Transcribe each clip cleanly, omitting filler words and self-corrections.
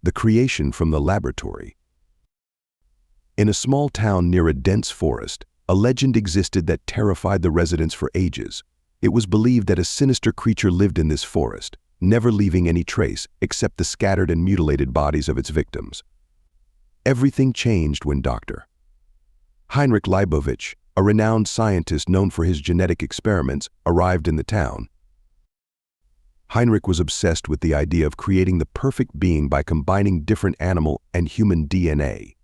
the creation from the laboratory. In a small town near a dense forest, a legend existed that terrified the residents for ages. It was believed that a sinister creature lived in this forest, never leaving any trace except the scattered and mutilated bodies of its victims. Everything changed when Dr. Heinrich Leibovich, a renowned scientist known for his genetic experiments, arrived in the town. Heinrich was obsessed with the idea of creating the perfect being by combining different animal and human DNA.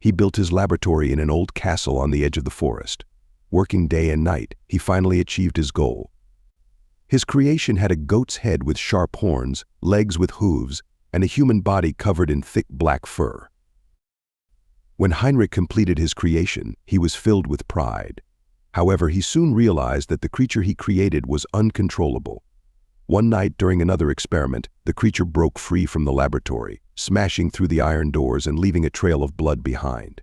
He built his laboratory in an old castle on the edge of the forest. Working day and night, he finally achieved his goal. His creation had a goat's head with sharp horns, legs with hooves, and a human body covered in thick black fur. When Heinrich completed his creation, he was filled with pride. However, he soon realized that the creature he created was uncontrollable. One night during another experiment, the creature broke free from the laboratory, smashing through the iron doors and leaving a trail of blood behind.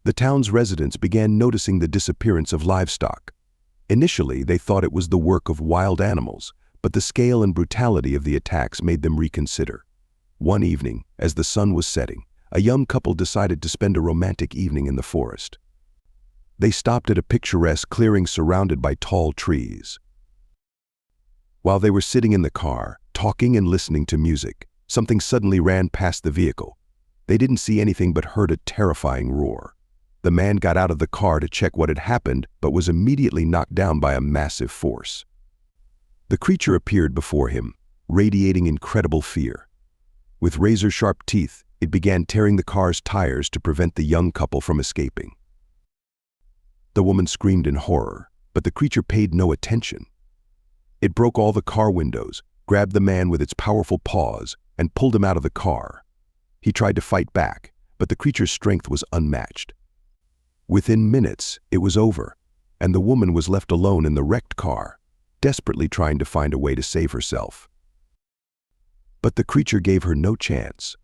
The town's residents began noticing the disappearance of livestock. Initially, they thought it was the work of wild animals, but the scale and brutality of the attacks made them reconsider. One evening, as the sun was setting, a young couple decided to spend a romantic evening in the forest. They stopped at a picturesque clearing surrounded by tall trees. While they were sitting in the car, talking and listening to music, something suddenly ran past the vehicle. They didn't see anything but heard a terrifying roar. The man got out of the car to check what had happened, but was immediately knocked down by a massive force. The creature appeared before him, radiating incredible fear. With razor-sharp teeth, it began tearing the car's tires to prevent the young couple from escaping. The woman screamed in horror, but the creature paid no attention. It broke all the car windows, grabbed the man with its powerful paws, and pulled him out of the car. He tried to fight back, but the creature's strength was unmatched. Within minutes, it was over, and the woman was left alone in the wrecked car, desperately trying to find a way to save herself. But the creature gave her no chance.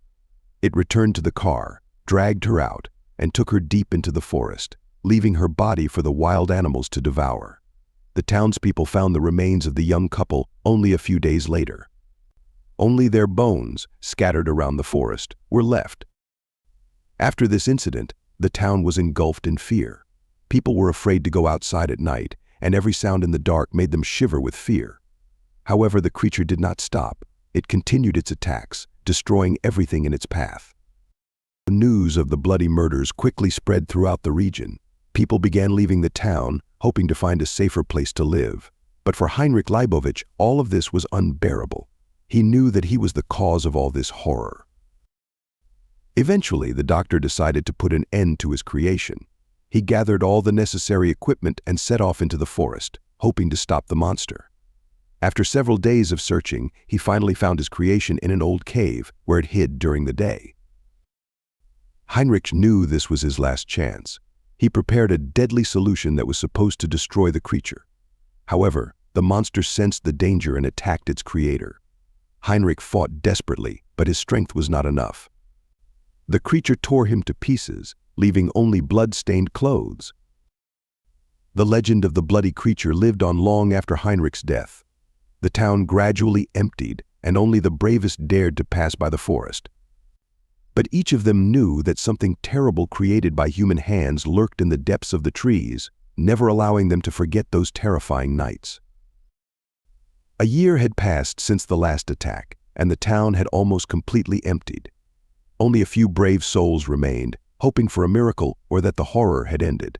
It returned to the car, dragged her out, and took her deep into the forest, leaving her body for the wild animals to devour. The townspeople found the remains of the young couple only a few days later. Only their bones, scattered around the forest, were left. After this incident, the town was engulfed in fear. People were afraid to go outside at night, and every sound in the dark made them shiver with fear. However, the creature did not stop. It continued its attacks, destroying everything in its path. The news of the bloody murders quickly spread throughout the region. People began leaving the town, hoping to find a safer place to live. But for Heinrich Leibovich, all of this was unbearable. He knew that he was the cause of all this horror. Eventually, the doctor decided to put an end to his creation. He gathered all the necessary equipment and set off into the forest, hoping to stop the monster. After several days of searching, he finally found his creation in an old cave where it hid during the day. Heinrich knew this was his last chance. He prepared a deadly solution that was supposed to destroy the creature. However, the monster sensed the danger and attacked its creator. Heinrich fought desperately, but his strength was not enough. The creature tore him to pieces, leaving only blood-stained clothes. The legend of the bloody creature lived on long after Heinrich's death. The town gradually emptied, and only the bravest dared to pass by the forest. But each of them knew that something terrible created by human hands lurked in the depths of the trees, never allowing them to forget those terrifying nights. A year had passed since the last attack, and the town had almost completely emptied. Only a few brave souls remained, hoping for a miracle or that the horror had ended.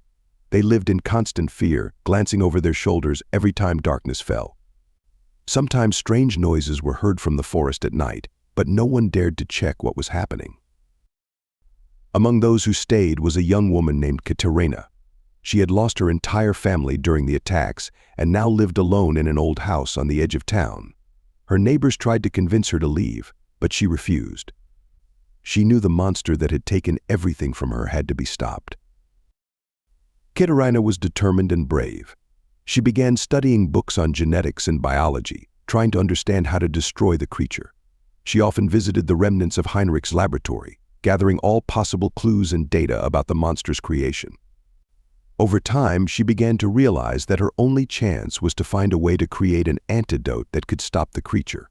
They lived in constant fear, glancing over their shoulders every time darkness fell. Sometimes strange noises were heard from the forest at night, but no one dared to check what was happening. Among those who stayed was a young woman named Katerina. She had lost her entire family during the attacks and now lived alone in an old house on the edge of town. Her neighbors tried to convince her to leave, but she refused. She knew the monster that had taken everything from her had to be stopped. Katerina was determined and brave. She began studying books on genetics and biology, trying to understand how to destroy the creature. She often visited the remnants of Heinrich's laboratory, gathering all possible clues and data about the monster's creation. Over time, she began to realize that her only chance was to find a way to create an antidote that could stop the creature.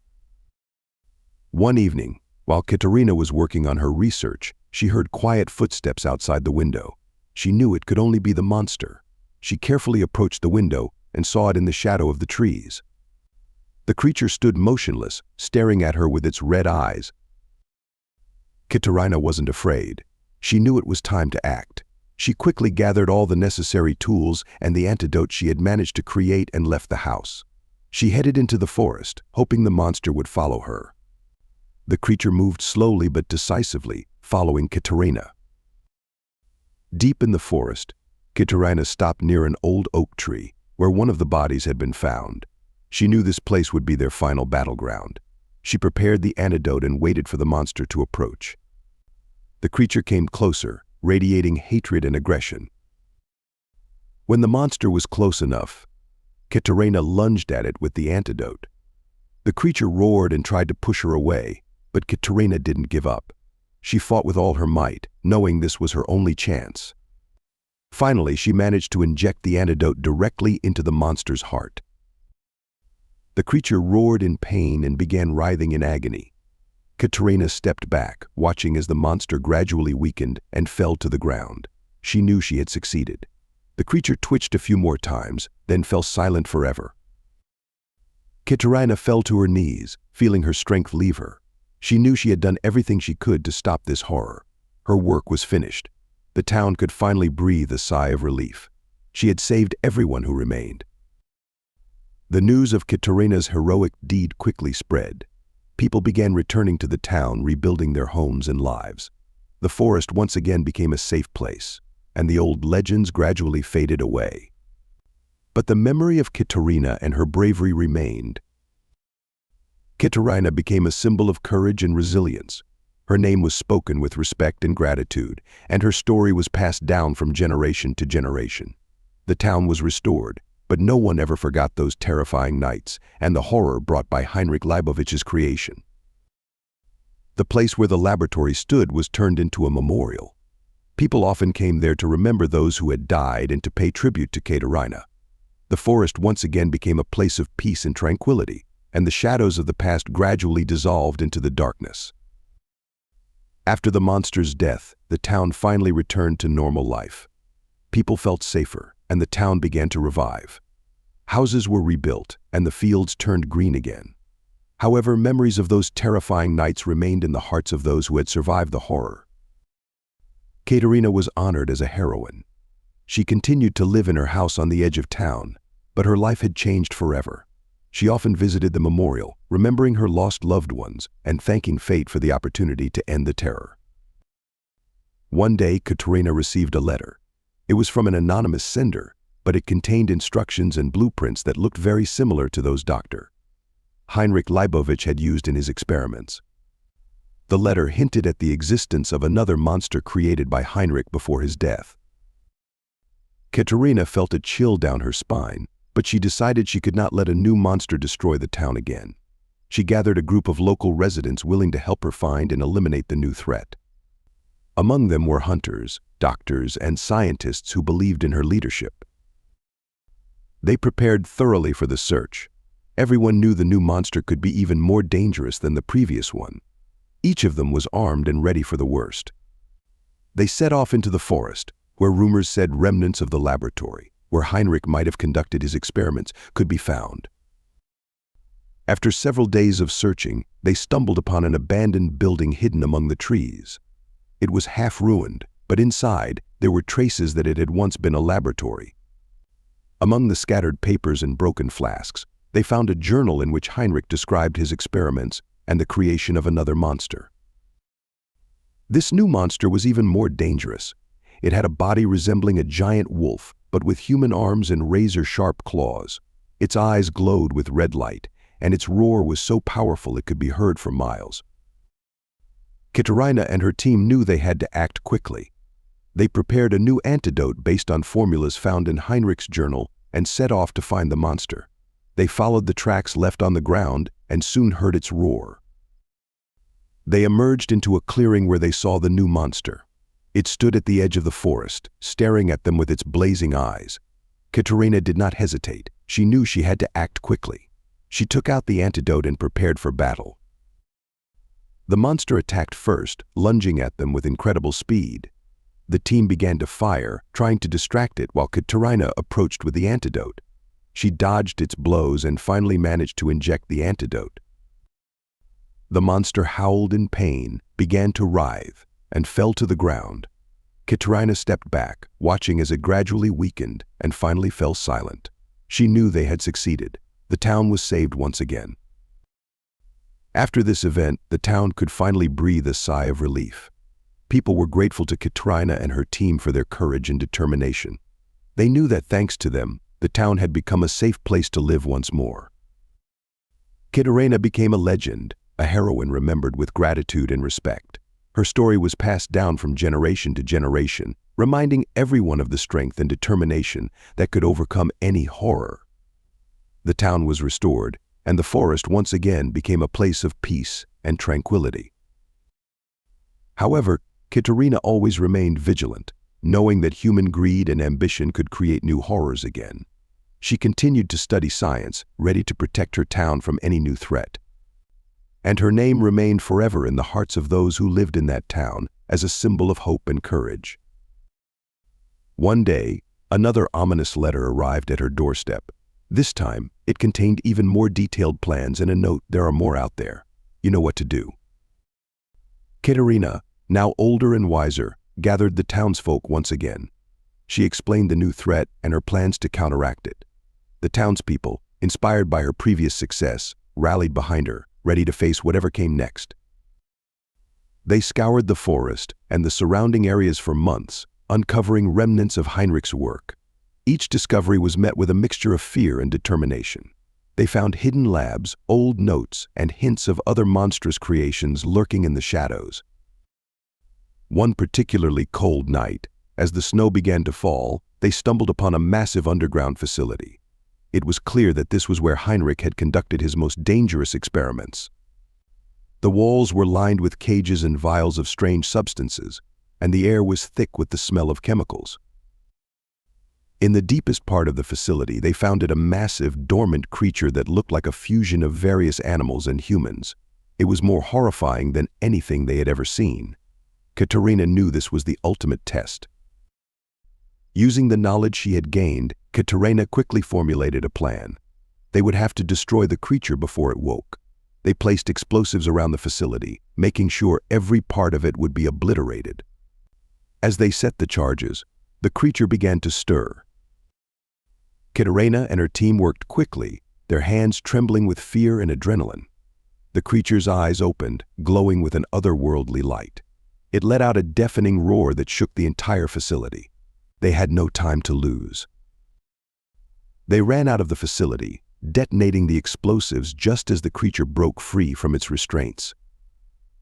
One evening, While Katerina was working on her research, she heard quiet footsteps outside the window. She knew it could only be the monster. She carefully approached the window and saw it in the shadow of the trees. The creature stood motionless, staring at her with its red eyes. Katerina wasn't afraid. She knew it was time to act. She quickly gathered all the necessary tools and the antidote she had managed to create and left the house. She headed into the forest, hoping the monster would follow her. The creature moved slowly but decisively, following Katerina. Deep in the forest, Katerina stopped near an old oak tree, where one of the bodies had been found. She knew this place would be their final battleground. She prepared the antidote and waited for the monster to approach. The creature came closer, radiating hatred and aggression. When the monster was close enough, Katerina lunged at it with the antidote. The creature roared and tried to push her away, but Katerina didn't give up. She fought with all her might, knowing this was her only chance. Finally, she managed to inject the antidote directly into the monster's heart. The creature roared in pain and began writhing in agony. Katerina stepped back, watching as the monster gradually weakened and fell to the ground. She knew she had succeeded. The creature twitched a few more times, then fell silent forever. Katerina fell to her knees, feeling her strength leave her. She knew she had done everything she could to stop this horror. Her work was finished. The town could finally breathe a sigh of relief. She had saved everyone who remained. The news of Katerina's heroic deed quickly spread. People began returning to the town, rebuilding their homes and lives. The forest once again became a safe place, and the old legends gradually faded away. But the memory of Katerina and her bravery remained. Katerina became a symbol of courage and resilience. Her name was spoken with respect and gratitude, and her story was passed down from generation to generation. The town was restored, but no one ever forgot those terrifying nights and the horror brought by Heinrich Leibovich's creation. The place where the laboratory stood was turned into a memorial. People often came there to remember those who had died and to pay tribute to Katerina. The forest once again became a place of peace and tranquility, and the shadows of the past gradually dissolved into the darkness. After the monster's death, the town finally returned to normal life. People felt safer, and the town began to revive. Houses were rebuilt, and the fields turned green again. However, memories of those terrifying nights remained in the hearts of those who had survived the horror. Katerina was honored as a heroine. She continued to live in her house on the edge of town, but her life had changed forever. She often visited the memorial, remembering her lost loved ones and thanking fate for the opportunity to end the terror. One day, Katerina received a letter. It was from an anonymous sender, but it contained instructions and blueprints that looked very similar to those Dr. Heinrich Leibovich had used in his experiments. The letter hinted at the existence of another monster created by Heinrich before his death. Katerina felt a chill down her spine, but she decided she could not let a new monster destroy the town again. She gathered a group of local residents willing to help her find and eliminate the new threat. Among them were hunters, doctors, and scientists who believed in her leadership. They prepared thoroughly for the search. Everyone knew the new monster could be even more dangerous than the previous one. Each of them was armed and ready for the worst. They set off into the forest, where rumors said remnants of the laboratory, where Heinrich might have conducted his experiments, could be found. After several days of searching, they stumbled upon an abandoned building hidden among the trees. It was half-ruined, but inside, there were traces that it had once been a laboratory. Among the scattered papers and broken flasks, they found a journal in which Heinrich described his experiments and the creation of another monster. This new monster was even more dangerous. It had a body resembling a giant wolf, but with human arms and razor-sharp claws. Its eyes glowed with red light, and its roar was so powerful it could be heard for miles. Katerina and her team knew they had to act quickly. They prepared a new antidote based on formulas found in Heinrich's journal and set off to find the monster. They followed the tracks left on the ground and soon heard its roar. They emerged into a clearing where they saw the new monster. It stood at the edge of the forest, staring at them with its blazing eyes. Katerina did not hesitate. She knew she had to act quickly. She took out the antidote and prepared for battle. The monster attacked first, lunging at them with incredible speed. The team began to fire, trying to distract it while Katerina approached with the antidote. She dodged its blows and finally managed to inject the antidote. The monster howled in pain, began to writhe, and fell to the ground. Katerina stepped back, watching as it gradually weakened and finally fell silent. She knew they had succeeded. The town was saved once again. After this event, the town could finally breathe a sigh of relief. People were grateful to Katerina and her team for their courage and determination. They knew that thanks to them, the town had become a safe place to live once more. Katerina became a legend, a heroine remembered with gratitude and respect. Her story was passed down from generation to generation, reminding everyone of the strength and determination that could overcome any horror. The town was restored, and the forest once again became a place of peace and tranquility. However, Katerina always remained vigilant, knowing that human greed and ambition could create new horrors again. She continued to study science, ready to protect her town from any new threat. And her name remained forever in the hearts of those who lived in that town as a symbol of hope and courage. One day, another ominous letter arrived at her doorstep. This time, it contained even more detailed plans and a note, "There are more out there. You know what to do." Katerina, now older and wiser, gathered the townsfolk once again. She explained the new threat and her plans to counteract it. The townspeople, inspired by her previous success, rallied behind her, ready to face whatever came next. They scoured the forest and the surrounding areas for months, uncovering remnants of Heinrich's work. Each discovery was met with a mixture of fear and determination. They found hidden labs, old notes, and hints of other monstrous creations lurking in the shadows. One particularly cold night, as the snow began to fall, they stumbled upon a massive underground facility. It was clear that this was where Heinrich had conducted his most dangerous experiments. The walls were lined with cages and vials of strange substances, and the air was thick with the smell of chemicals. In the deepest part of the facility, they found a massive, dormant creature that looked like a fusion of various animals and humans. It was more horrifying than anything they had ever seen. Katerina knew this was the ultimate test. Using the knowledge she had gained, Katerina quickly formulated a plan. They would have to destroy the creature before it woke. They placed explosives around the facility, making sure every part of it would be obliterated. As they set the charges, the creature began to stir. Katerina and her team worked quickly, their hands trembling with fear and adrenaline. The creature's eyes opened, glowing with an otherworldly light. It let out a deafening roar that shook the entire facility. They had no time to lose. They ran out of the facility, detonating the explosives just as the creature broke free from its restraints.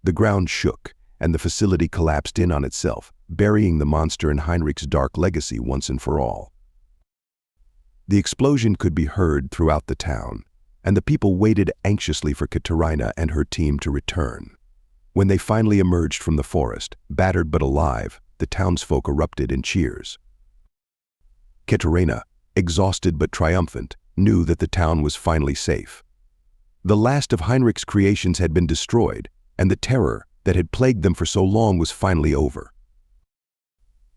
The ground shook, and the facility collapsed in on itself, burying the monster in Heinrich's dark legacy once and for all. The explosion could be heard throughout the town, and the people waited anxiously for Katerina and her team to return. When they finally emerged from the forest, battered but alive, the townsfolk erupted in cheers. Katerina, exhausted but triumphant, knew that the town was finally safe. The last of Heinrich's creations had been destroyed, and the terror that had plagued them for so long was finally over.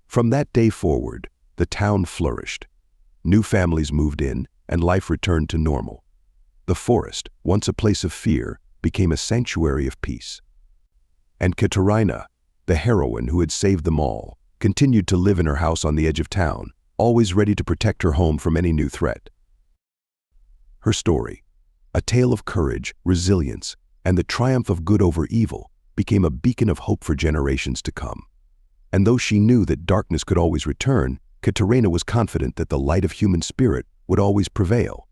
From that day forward, the town flourished. New families moved in, and life returned to normal. The forest, once a place of fear, became a sanctuary of peace. And Katerina, the heroine who had saved them all, continued to live in her house on the edge of town, always ready to protect her home from any new threat. Her story, a tale of courage, resilience, and the triumph of good over evil, became a beacon of hope for generations to come. And though she knew that darkness could always return, Katerina was confident that the light of human spirit would always prevail.